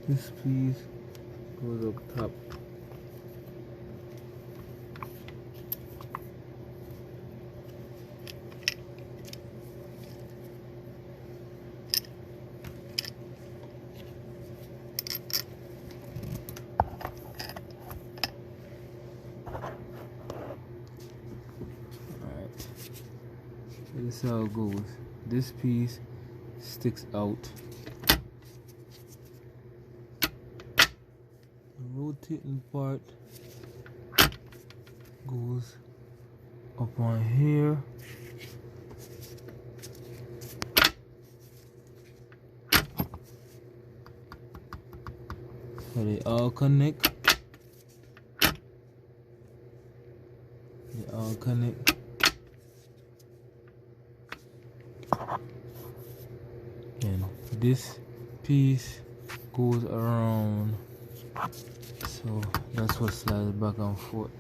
This piece goes up top. Alright. This is how it goes. This piece sticks out. The rotating part goes up on here. So they all connect. And this piece goes around. So that's what slides back and forth.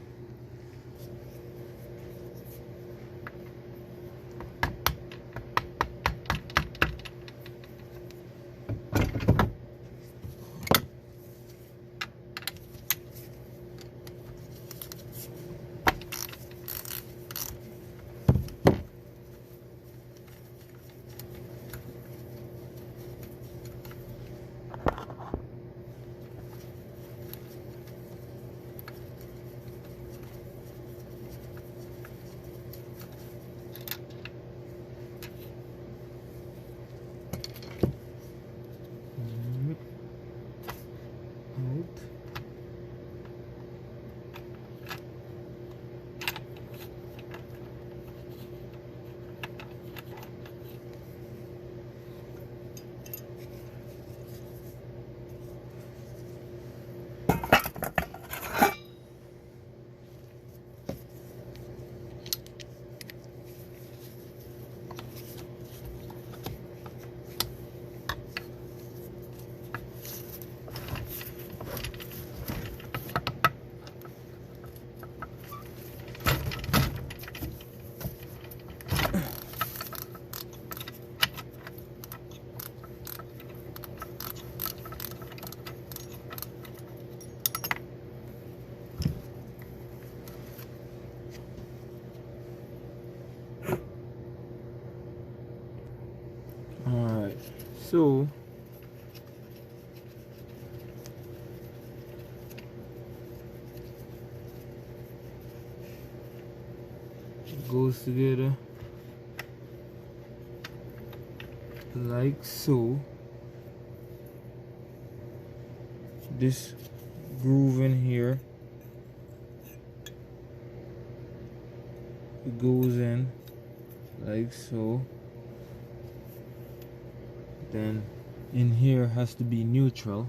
Alright, so it goes together like so. This groove in here, it goes in like so. Then in here has to be neutral.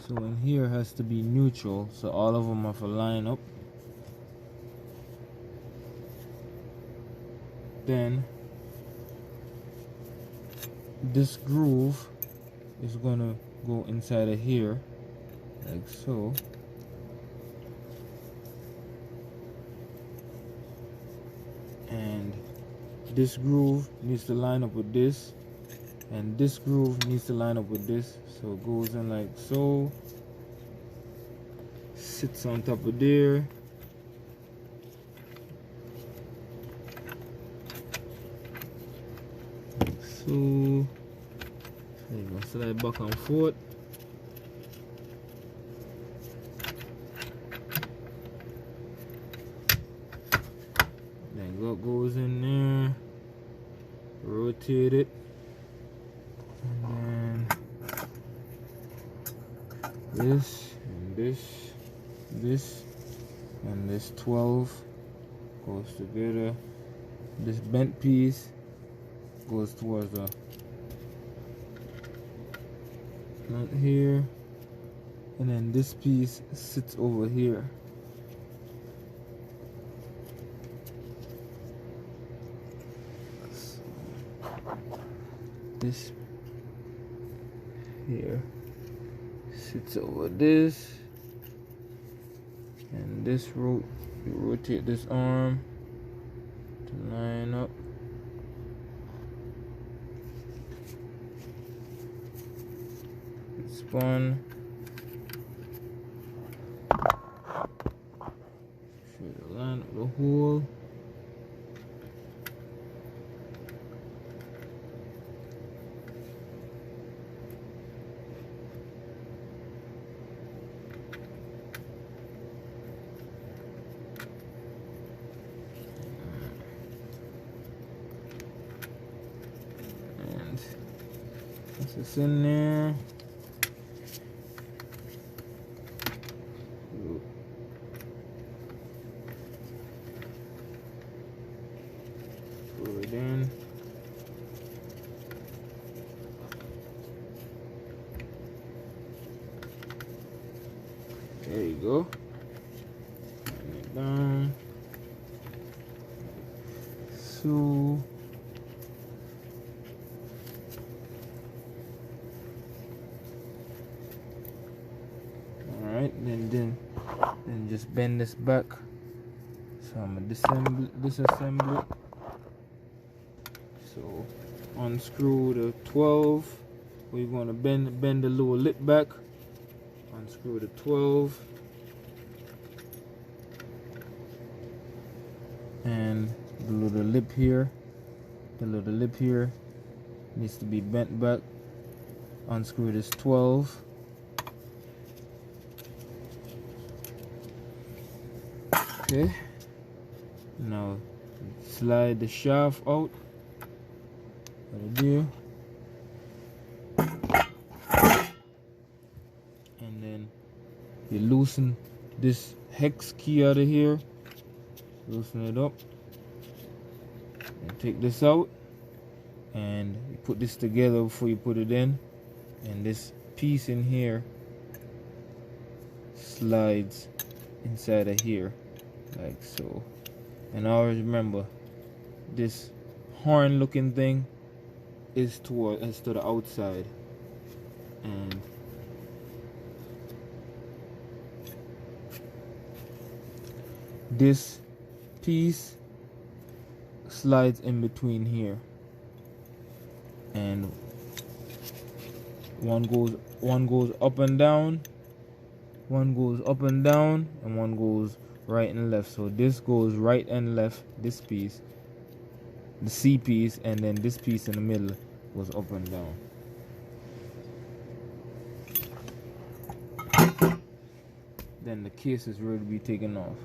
So in here has to be neutral, so all of them have to line up. Then this groove is gonna go inside of here like so. And this groove needs to line up with this, and this groove needs to line up with this, so it goes in like so, sits on top of there, like so. There you go, slide back and forth. Then what goes in there, rotate it, and then this and this and this 12 goes together. This bent piece goes towards the nut here, and then this piece sits over here. So this here sits over this, and this you rotate this arm to line up on. Show the line of the hole. And once it's in there, screw it in. There you go. Turn it down. So alright, then just bend this back. So I'm gonna disassemble it. So unscrew the 12. We're gonna bend the lower lip back. Unscrew the 12. And the little lip here. The little lip here needs to be bent back. Unscrew this 12. Okay. Now slide the shaft out. Right there. And then you loosen this hex key out of here. Loosen it up. And take this out. And you put this together before you put it in. And this piece in here slides inside of here. Like so. And always remember, this horn looking thing is to the outside, and this piece slides in between here, and one goes up and down, one goes up and down, and one goes right and left. So this goes right and left, this piece, the C piece, and then this piece in the middle goes up and down. Then the case is ready to be taken off.